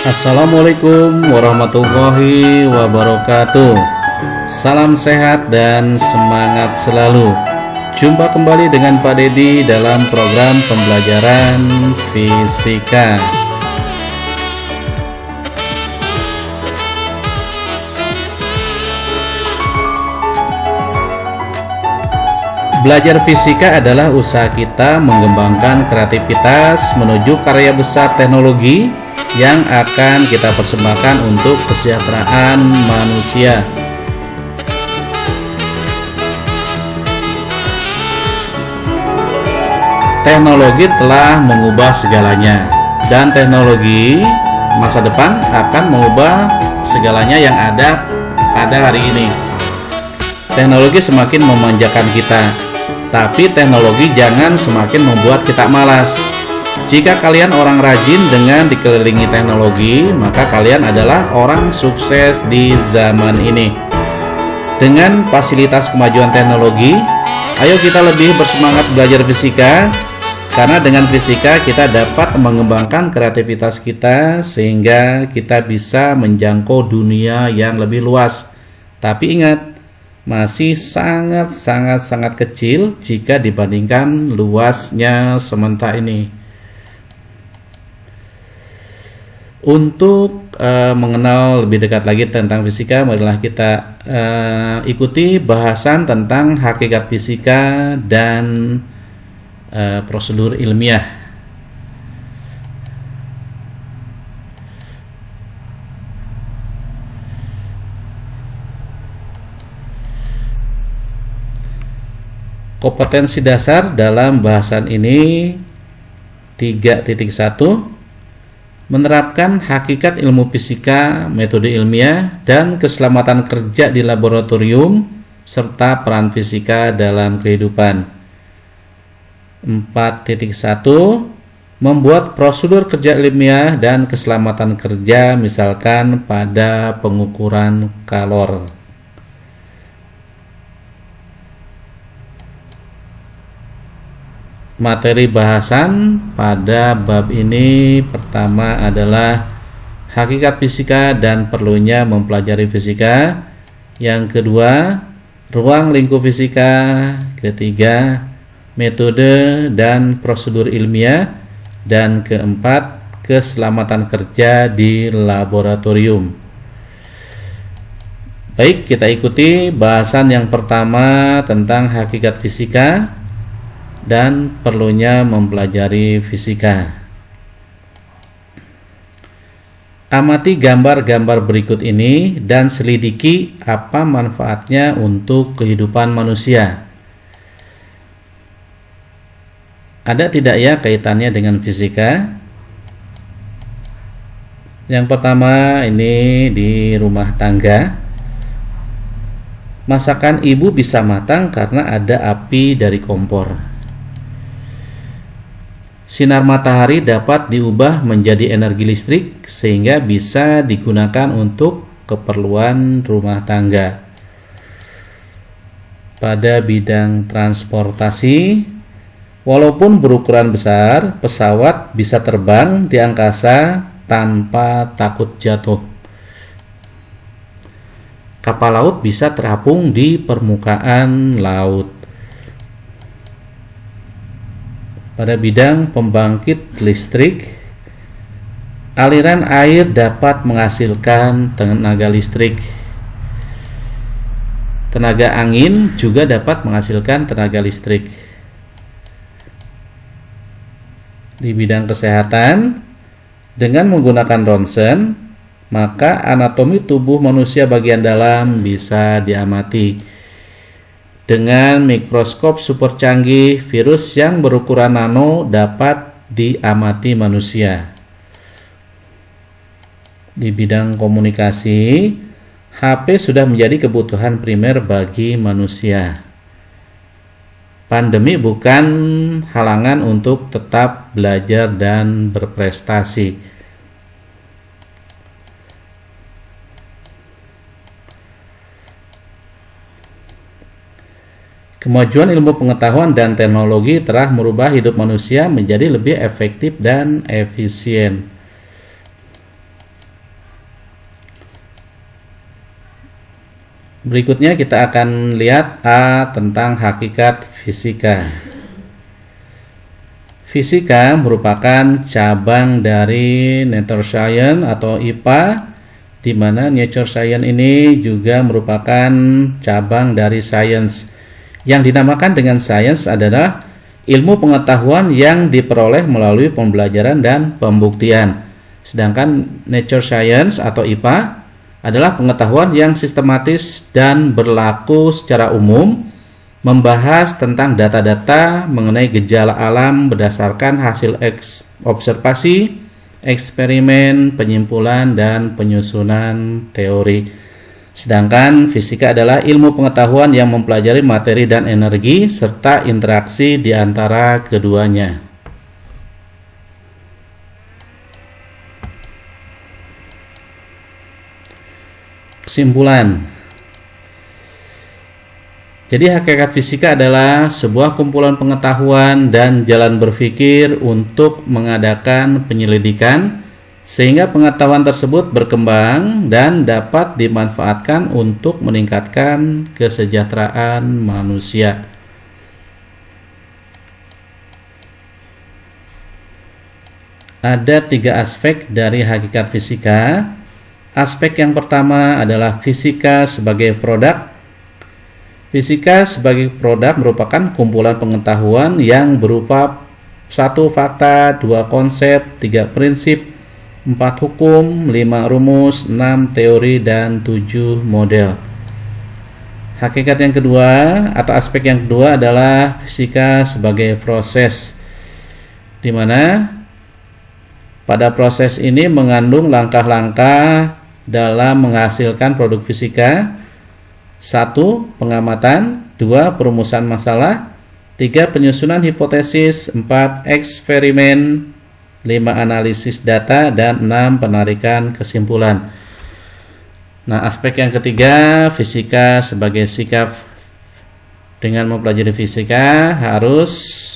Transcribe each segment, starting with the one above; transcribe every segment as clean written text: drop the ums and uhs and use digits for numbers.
Assalamualaikum warahmatullahi wabarakatuh. Salam sehat dan semangat selalu. Jumpa kembali dengan Pak Dedi dalam program pembelajaran fisika. Belajar fisika adalah usaha kita mengembangkan kreativitas menuju karya besar teknologi yang akan kita persembahkan untuk kesejahteraan manusia. Teknologi telah mengubah segalanya, dan teknologi masa depan akan mengubah segalanya yang ada pada hari ini. Teknologi semakin memanjakan kita, tapi teknologi jangan semakin membuat kita malas. Jika kalian orang rajin dengan dikelilingi teknologi, maka kalian adalah orang sukses di zaman ini. Dengan fasilitas kemajuan teknologi, ayo kita lebih bersemangat belajar fisika, karena dengan fisika kita dapat mengembangkan kreativitas kita sehingga kita bisa menjangkau dunia yang lebih luas. Tapi ingat, masih sangat kecil jika dibandingkan luasnya semesta ini. Untuk mengenal lebih dekat lagi tentang fisika, marilah kita ikuti bahasan tentang hakikat fisika dan prosedur ilmiah. Kompetensi dasar dalam bahasan ini 3.1 menerapkan hakikat ilmu fisika, metode ilmiah, dan keselamatan kerja di laboratorium, serta peran fisika dalam kehidupan. 4.1 membuat prosedur kerja ilmiah dan keselamatan kerja, misalkan pada pengukuran kalor. Materi bahasan pada bab ini pertama adalah hakikat fisika dan perlunya mempelajari fisika. Yang kedua, ruang lingkup fisika. Ketiga, metode dan prosedur ilmiah. Dan keempat, keselamatan kerja di laboratorium. Baik, kita ikuti bahasan yang pertama tentang hakikat fisika dan perlunya mempelajari fisika. Amati gambar-gambar berikut ini dan selidiki apa manfaatnya untuk kehidupan manusia. Ada tidak ya kaitannya dengan fisika? Yang pertama, ini di rumah tangga. Masakan ibu bisa matang karena ada api dari kompor. Sinar matahari dapat diubah menjadi energi listrik sehingga bisa digunakan untuk keperluan rumah tangga. Pada bidang transportasi, walaupun berukuran besar, pesawat bisa terbang di angkasa tanpa takut jatuh. Kapal laut bisa terapung di permukaan laut. Pada bidang pembangkit listrik, aliran air dapat menghasilkan tenaga listrik. Tenaga angin juga dapat menghasilkan tenaga listrik. Di bidang kesehatan, dengan menggunakan ronsen, maka anatomi tubuh manusia bagian dalam bisa diamati. Dengan mikroskop super canggih, virus yang berukuran nano dapat diamati manusia. Di bidang komunikasi, HP sudah menjadi kebutuhan primer bagi manusia. Pandemi bukan halangan untuk tetap belajar dan berprestasi. Kemajuan ilmu pengetahuan dan teknologi telah merubah hidup manusia menjadi lebih efektif dan efisien. Berikutnya kita akan lihat A tentang hakikat fisika. Fisika merupakan cabang dari Nature Science atau IPA, di mana Nature Science ini juga merupakan cabang dari Science. Yang dinamakan dengan Science adalah ilmu pengetahuan yang diperoleh melalui pembelajaran dan pembuktian. Sedangkan Nature Science atau IPA adalah pengetahuan yang sistematis dan berlaku secara umum, membahas tentang data-data mengenai gejala alam berdasarkan hasil observasi, eksperimen, penyimpulan, dan penyusunan teori. Sedangkan fisika adalah ilmu pengetahuan yang mempelajari materi dan energi serta interaksi di antara keduanya. Kesimpulan. Jadi hakikat fisika adalah sebuah kumpulan pengetahuan dan jalan berpikir untuk mengadakan penyelidikan sehingga pengetahuan tersebut berkembang dan dapat dimanfaatkan untuk meningkatkan kesejahteraan manusia. Ada 3 aspek dari hakikat fisika. Aspek yang pertama adalah fisika sebagai produk. Fisika sebagai produk merupakan kumpulan pengetahuan yang berupa 1 fakta, 2 konsep, 3 prinsip, 4 hukum, 5 rumus, 6 teori, dan 7 model. Hakikat yang kedua atau aspek yang kedua adalah fisika sebagai proses, di mana pada proses ini mengandung langkah-langkah dalam menghasilkan produk fisika. 1. Pengamatan, 2. Perumusan masalah, 3. Penyusunan hipotesis, 4. Eksperimen, 5. Analisis data, dan 6. Penarikan kesimpulan. Nah, aspek yang ketiga, fisika sebagai sikap. Dengan mempelajari fisika harus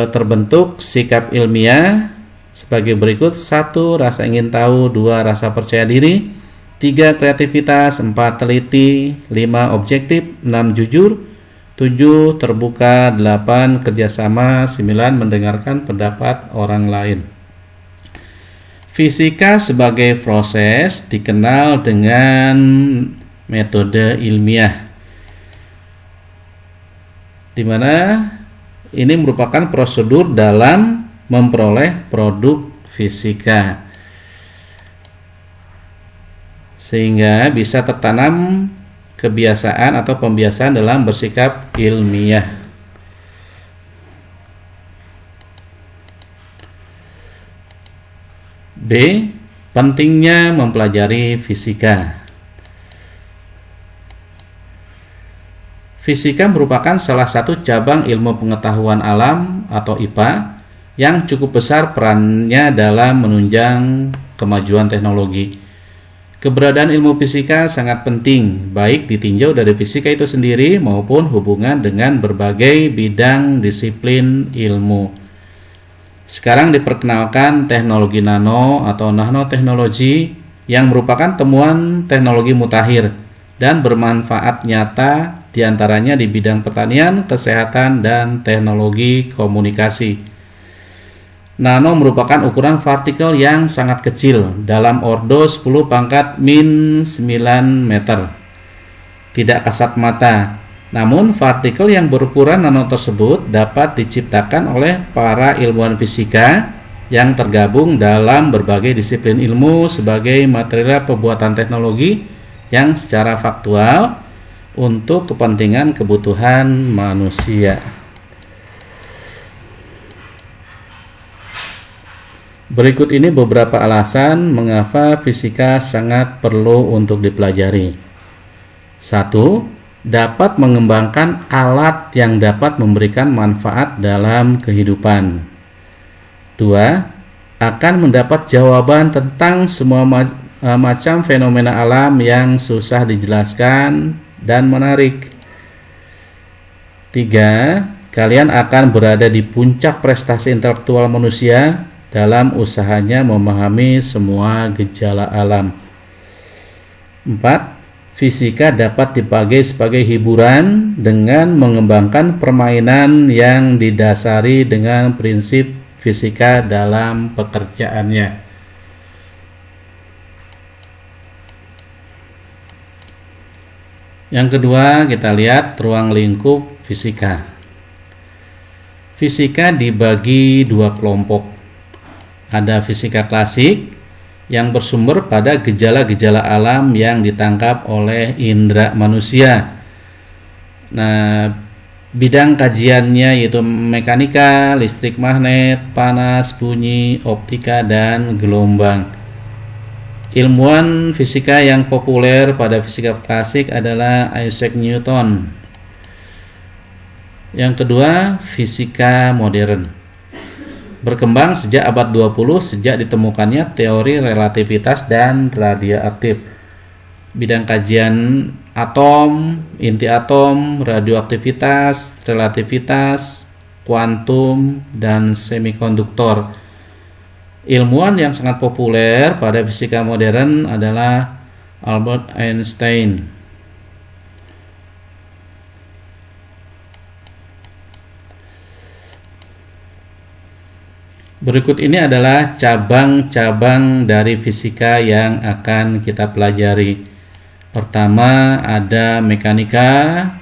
terbentuk sikap ilmiah sebagai berikut. 1. Rasa ingin tahu, 2. Rasa percaya diri, 3. Kreativitas, 4. Teliti, 5. Objektif, 6. Jujur, 7. Terbuka, 8. Kerjasama, 9. Mendengarkan pendapat orang lain. Fisika sebagai proses dikenal dengan metode ilmiah, di mana ini merupakan prosedur dalam memperoleh produk fisika, sehingga bisa tertanam kebiasaan atau pembiasaan dalam bersikap ilmiah. B. Pentingnya mempelajari fisika. Fisika merupakan salah satu cabang ilmu pengetahuan alam atau IPA yang cukup besar perannya dalam menunjang kemajuan teknologi. Keberadaan ilmu fisika sangat penting, baik ditinjau dari fisika itu sendiri maupun hubungan dengan berbagai bidang disiplin ilmu. Sekarang diperkenalkan teknologi nano atau nanoteknologi yang merupakan temuan teknologi mutakhir dan bermanfaat nyata diantaranya di bidang pertanian, kesehatan, dan teknologi komunikasi. Nano merupakan ukuran partikel yang sangat kecil dalam ordo 10⁻⁹ meter. Tidak kasat mata. Namun partikel yang berukuran nano tersebut dapat diciptakan oleh para ilmuwan fisika yang tergabung dalam berbagai disiplin ilmu sebagai material pembuatan teknologi yang secara faktual untuk kepentingan kebutuhan manusia. Berikut ini beberapa alasan mengapa fisika sangat perlu untuk dipelajari. 1. Dapat mengembangkan alat yang dapat memberikan manfaat dalam kehidupan. 2. Akan mendapat jawaban tentang semua macam fenomena alam yang susah dijelaskan dan menarik. 3. Kalian akan berada di puncak prestasi intelektual manusia dalam usahanya memahami semua gejala alam. 4. fisika dapat dipakai sebagai hiburan dengan mengembangkan permainan yang didasari dengan prinsip fisika dalam pekerjaannya. Yang kedua, kita lihat ruang lingkup fisika. Fisika dibagi dua kelompok. Ada fisika klasik yang bersumber pada gejala-gejala alam yang ditangkap oleh indera manusia. Nah, bidang kajiannya yaitu mekanika, listrik magnet, panas, bunyi, optika, dan gelombang. Ilmuwan fisika yang populer pada fisika klasik adalah Isaac Newton. Yang kedua, fisika modern. Berkembang sejak abad 20 sejak ditemukannya teori relativitas dan radioaktif. Bidang kajian atom, inti atom, radioaktivitas, relativitas, kuantum, dan semikonduktor. Ilmuwan yang sangat populer pada fisika modern adalah Albert Einstein. Berikut ini adalah cabang-cabang dari fisika yang akan kita pelajari. Pertama ada mekanika,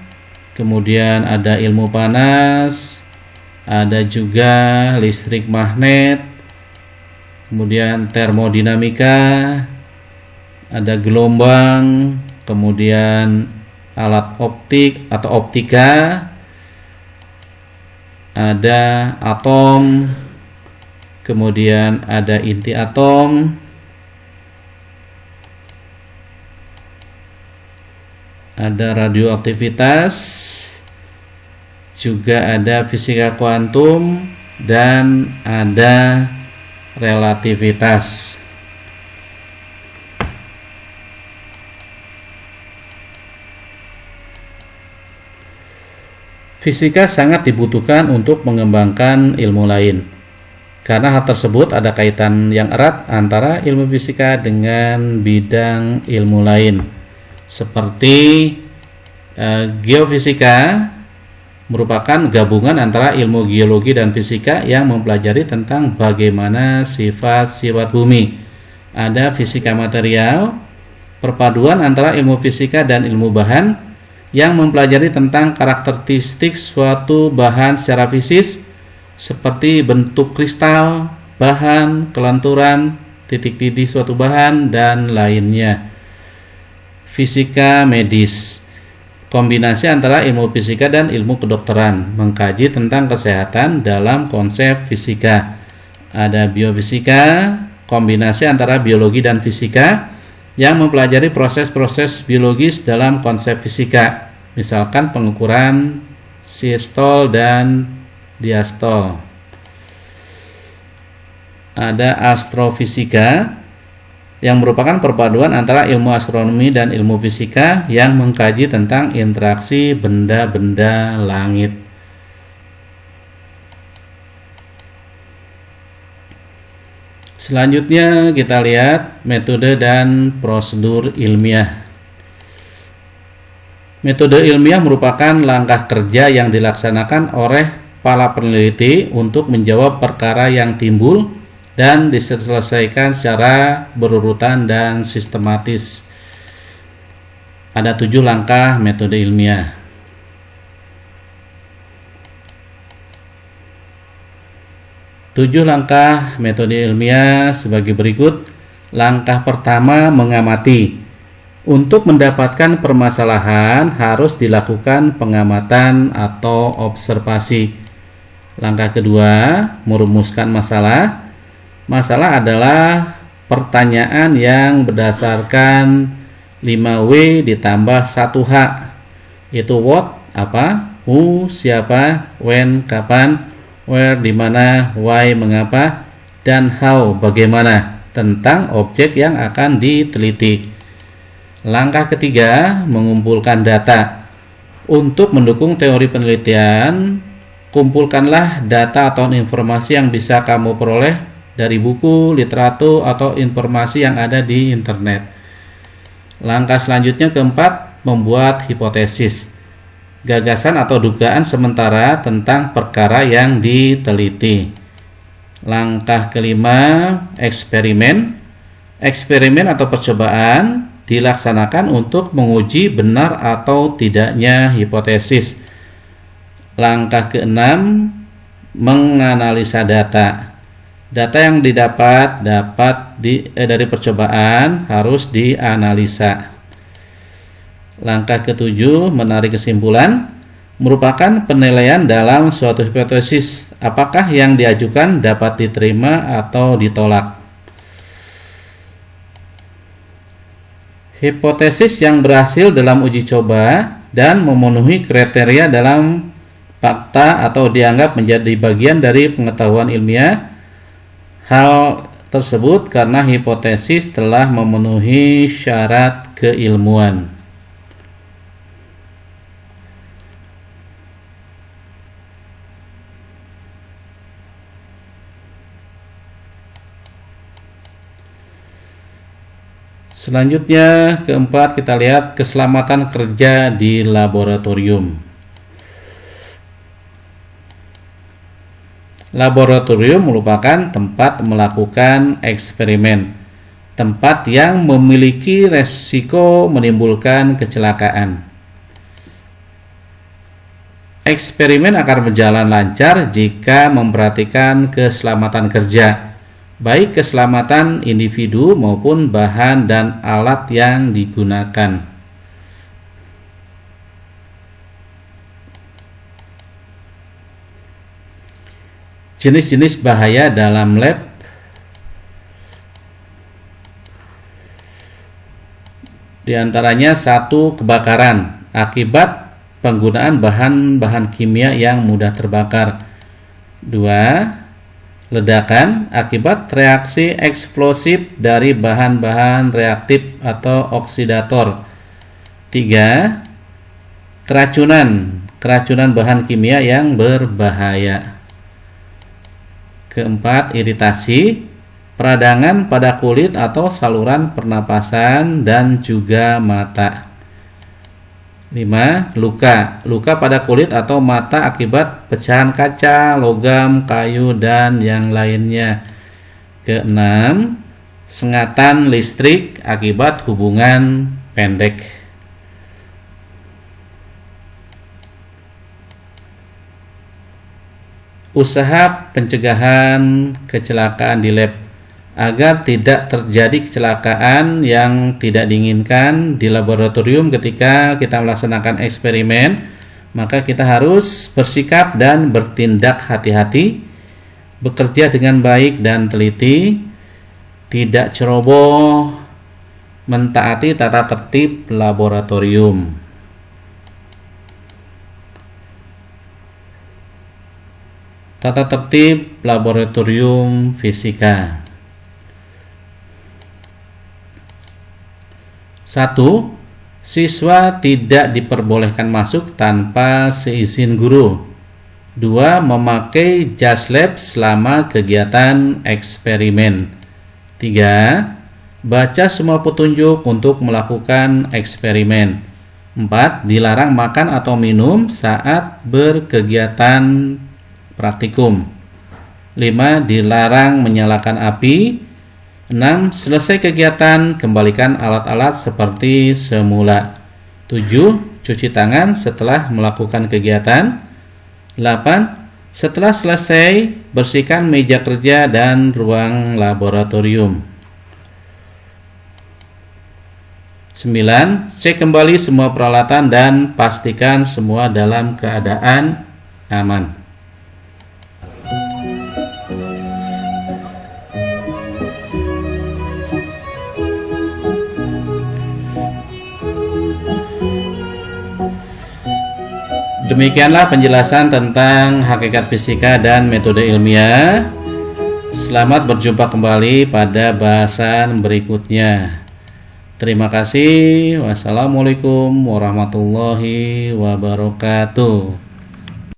kemudian ada ilmu panas, ada juga listrik magnet, kemudian termodinamika, ada gelombang, kemudian alat optik atau optika, ada atom, kemudian ada inti atom, ada radioaktivitas, juga ada fisika kuantum, dan ada relativitas. Fisika sangat dibutuhkan untuk mengembangkan ilmu lain. Karena hal tersebut ada kaitan yang erat antara ilmu fisika dengan bidang ilmu lain. Seperti geofisika merupakan gabungan antara ilmu geologi dan fisika yang mempelajari tentang bagaimana sifat-sifat bumi. Ada fisika material, perpaduan antara ilmu fisika dan ilmu bahan yang mempelajari tentang karakteristik suatu bahan secara fisik, seperti bentuk kristal, bahan, kelenturan, titik didih suatu bahan, dan lainnya. Fisika medis, kombinasi antara ilmu fisika dan ilmu kedokteran, mengkaji tentang kesehatan dalam konsep fisika. Ada biofisika, kombinasi antara biologi dan fisika yang mempelajari proses-proses biologis dalam konsep fisika, misalkan pengukuran sistol dan diastol. Ada astrofisika yang merupakan perpaduan antara ilmu astronomi dan ilmu fisika yang mengkaji tentang interaksi benda-benda langit. Selanjutnya kita lihat metode dan prosedur ilmiah. Metode ilmiah merupakan langkah kerja yang dilaksanakan oleh para peneliti untuk menjawab perkara yang timbul dan diselesaikan secara berurutan dan sistematis. Ada 7 langkah metode ilmiah. Tujuh langkah metode ilmiah sebagai berikut. Langkah pertama, mengamati. Untuk mendapatkan permasalahan harus dilakukan pengamatan atau observasi. Langkah kedua, merumuskan masalah. Masalah adalah pertanyaan yang berdasarkan 5W ditambah 1H, yaitu what, apa, who, siapa, when, kapan, where, di mana, why, mengapa, dan how, bagaimana, tentang objek yang akan diteliti. Langkah ketiga, mengumpulkan data. Untuk mendukung teori penelitian, kumpulkanlah data atau informasi yang bisa kamu peroleh dari buku, literatur, atau informasi yang ada di internet. Langkah selanjutnya keempat, membuat hipotesis, gagasan atau dugaan sementara tentang perkara yang diteliti. Langkah kelima, eksperimen. Eksperimen atau percobaan dilaksanakan untuk menguji benar atau tidaknya hipotesis. Langkah keenam, menganalisa data. Data yang didapat dari percobaan harus dianalisa. Langkah ketujuh, menarik kesimpulan, merupakan penilaian dalam suatu hipotesis apakah yang diajukan dapat diterima atau ditolak. Hipotesis yang berhasil dalam uji coba dan memenuhi kriteria dalam fakta atau dianggap menjadi bagian dari pengetahuan ilmiah. Hal tersebut karena hipotesis telah memenuhi syarat keilmuan. Selanjutnya, keempat, kita lihat keselamatan kerja di laboratorium. Laboratorium merupakan tempat melakukan eksperimen, tempat yang memiliki resiko menimbulkan kecelakaan. Eksperimen akan berjalan lancar jika memperhatikan keselamatan kerja, baik keselamatan individu maupun bahan dan alat yang digunakan. Jenis-jenis bahaya dalam lab. Di antaranya, 1. Kebakaran akibat penggunaan bahan-bahan kimia yang mudah terbakar. 2. Ledakan akibat reaksi eksplosif dari bahan-bahan reaktif atau oksidator. 3. Keracunan bahan kimia yang berbahaya. Keempat, iritasi, peradangan pada kulit atau saluran pernapasan dan juga mata. 5. Luka pada kulit atau mata akibat pecahan kaca, logam, kayu, dan yang lainnya. Keenam, sengatan listrik akibat hubungan pendek. Usaha pencegahan kecelakaan di lab. Agar tidak terjadi kecelakaan yang tidak diinginkan di laboratorium ketika kita melaksanakan eksperimen, maka kita harus bersikap dan bertindak hati-hati, bekerja dengan baik dan teliti, tidak ceroboh, mentaati tata tertib laboratorium. Tata tertib laboratorium fisika. 1. Siswa tidak diperbolehkan masuk tanpa seizin guru. 2. Memakai jas lab selama kegiatan eksperimen. 3. Baca semua petunjuk untuk melakukan eksperimen. 4. Dilarang makan atau minum saat berkegiatan praktikum. 5. Dilarang menyalakan api. 6. Selesai kegiatan, kembalikan alat-alat seperti semula. 7. Cuci tangan setelah melakukan kegiatan. 8. Setelah selesai, bersihkan meja kerja dan ruang laboratorium. 9. Cek kembali semua peralatan dan pastikan semua dalam keadaan aman. Demikianlah penjelasan tentang hakikat fisika dan metode ilmiah. Selamat berjumpa kembali pada bahasan berikutnya. Terima kasih. Wassalamualaikum warahmatullahi wabarakatuh.